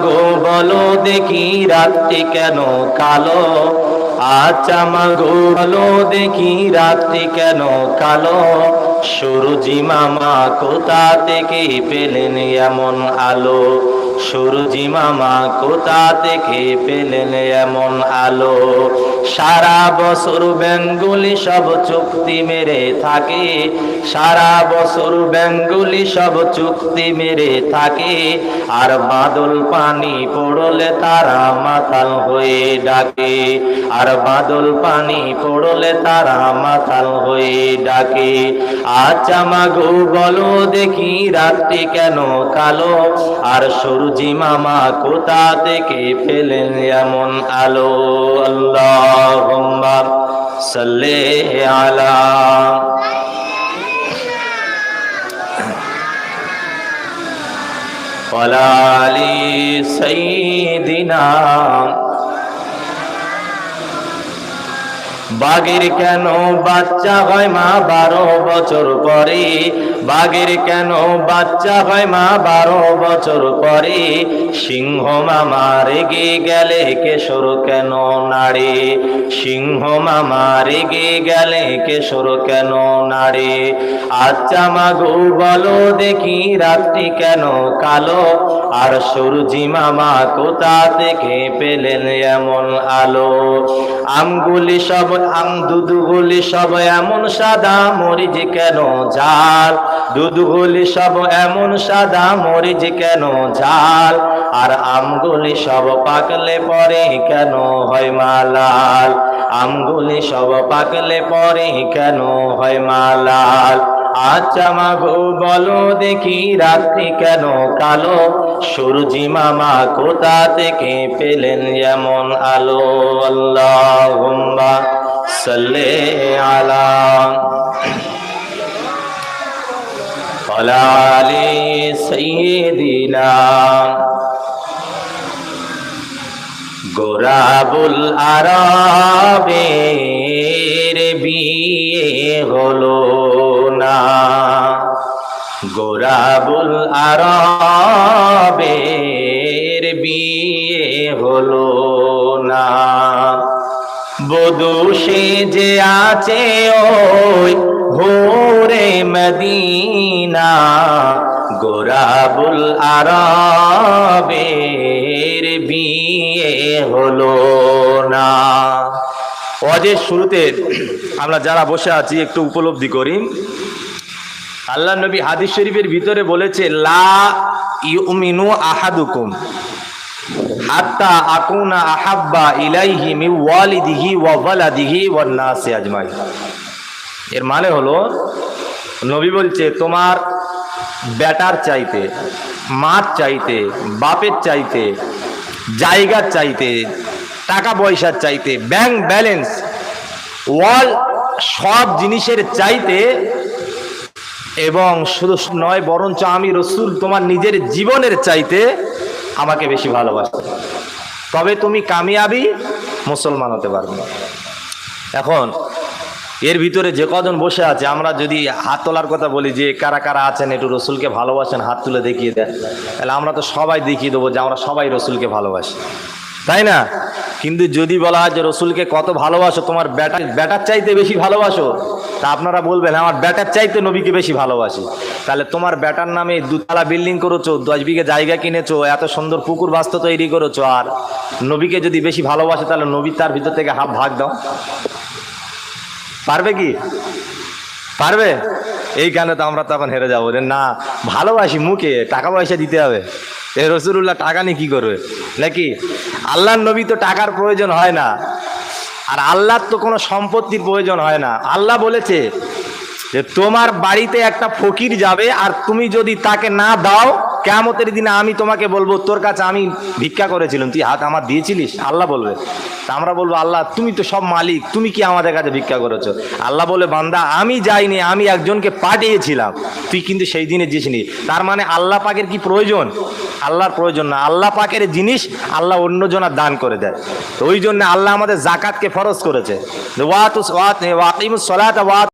গো বলো দেখি রাত্রি কেন কালো, আচ্ছা মাগো বলো দেখি রাত্রি কেন কালো, সূরজি মামা কোথা থেকে পেলেন এমন আলো, সূরজি মামা কোথা থেকে পেলেন এমন আলো। সারা বছর বেঙ্গলি সব চুক্তি মেরে থাকে, সারা বছর বেঙ্গলি সব চুক্তি মেরে থাকে, আর বাদল পানি পড়লে তারা মাতাল হয়ে ডাকে, আর বাদল পানি পড়লে তারা মাতাল হয়ে ডাকে। আচ্ছা মাগো বলো দেখি রাত্রি কেন কালো, আর সূরজি মামা কোথা থেকে পেলেন এমন আলো। আল্লাহুম্মা সাল্লি আলা ওয়ালা আলি সাইয়্যিদিনা। বাঘের কেন বাচ্চা হয় মা 12 বছর পরে, বাঘের কেন বাচ্চা হয় মা 12 বছর পরে, সিংহ মামা রেগে গেলে কেশর কেন নাড়ে, সিংহ মামা রেগে গেলে কেশর কেন নাড়ে। আচ্ছা মাগো বলো দেখি রাত্রি কেন কালো, আর সূরজি মামা কোথা থেকে পেলেন এমন আলো। আমগুলি সব দুধগুলি সব এমন সাদা, মরিচ কেন ঝাল, দুধগুলি সব এমন সাদা, মরিচ কেন ঝাল, আর আমগুলি সব পাকলে পরে কেন হয় মা লাল, আমগুলি সব পাকলে পরে কেন হয় মা লাল। আচ্ছা মাগো বলো দেখি রাত্রি কেন কালো, সূরজি মামা কোথা থেকে পেলেন এমন আলো। আল্লাহুম্মা সাল্লি আলা ওয়ালা আলি সাইয়্যিদিনা। গোরাবুল আরবের বিয়ে হলো না, গোরাবুল আরবের বিয়ে হলো না, বধূ সেজে আছে ওই ভোরে মদিনা, গোরাবুল আরবের বিয়ে হলো না। ওয়াজের শুরুতে আমরা যারা বসে আছি একটু উপলব্ধি করি, আল্লাহ নবী হাদিস শরীফের ভিতরে বলেছে, লা ইউমিনু আহাদুকুম হাত্তা আকুনা আহাব্বা ইলাইহি মিন ওয়ালিদিহি ওয়া ওয়ালাদিহি ওয়ান নাসি আজমাইন। এর মানে হলো, নবী বলছে তোমার বেটার চাইতে, মার চাইতে, বাপের চাইতে, জায়গার চাইতে, টাকা পয়সার চাইতে, ব্যাংক ব্যালেন্স, ওয়াল সব জিনিসের চাইতে, এবং শুধু নয় বরঞ্চ আমি রসুল তোমার নিজের জীবনের চাইতে আমাকে বেশি ভালোবাসো, তবে তুমি কামিয়াবি মুসলমান হতে পারবে। এখন এর ভিতরে যে কজন বসে আছে, আমরা যদি হাত তোলার কথা বলি যে কারা কারা আছেন একটু রসুলকে ভালোবাসেন, হাত তুলে দেখিয়ে দেন, তাহলে আমরা তো সবাই দেখিয়ে দেবো যে আমরা সবাই রসুলকে ভালোবাসি, তাই না? কিন্তু যদি বলা হয় যে রসুলকে কত ভালোবাসো, তোমার বেটার চাইতে বেশি ভালোবাসো, তা আপনারা বলবেন আমার বেটার চাইতে নবীকে বেশি ভালোবাসি। তাহলে তোমার বেটার নামে 2 তলা বিল্ডিং করেছো, 10 বিঘে জায়গা কিনেছো, এত সুন্দর পুকুর বাস্ত তৈরি করেছো, আর নবীকে যদি বেশি ভালোবাসে তাহলে নবী তার ভিতর থেকে হাফ ভাগ দাও, পারবে কি? পারবে? এইখানে তো আমরা তখন হেরে যাবো, না ভালোবাসি মুখে, টাকা পয়সা দিতে হবে। এই রসুলুল্লাহ টাকা নিয়ে কি করবে নাকি? আল্লাহর নবী তো টাকার প্রয়োজন হয় না, আর আল্লাহর তো কোনো সম্পত্তির প্রয়োজন হয় না। আল্লাহ বলেছে যে তোমার বাড়িতে একটা ফকির যাবে, আর তুমি যদি তাকে না দাও, কিয়ামতের দিনে আমি তোমাকে বলবো তোর কাছে আমি ভিক্ষা করেছিলাম, তুই হাত আমার দিয়েছিলিস? আল্লাহ বলবে। তা আমরা বলবো আল্লাহ তুমি তো সব মালিক, তুমি কি আমাদের কাছে ভিক্ষা করেছো? আল্লাহ বলে বান্দা আমি যাইনি, আমি একজনকে পাঠিয়েছিলাম, তুই কিন্তু সেই দিনে দিসনি। তার মানে আল্লাহ পাকের কি প্রয়োজন? আল্লাহর প্রয়োজন না, আল্লাহ পাকের জিনিস আল্লাহ অন্যজনের দান করে দেয়। তো ওই জন্য আল্লাহ আমাদের জাকাতকে ফরজ করেছে, ওয়াকিমুস সালাতা ওয়া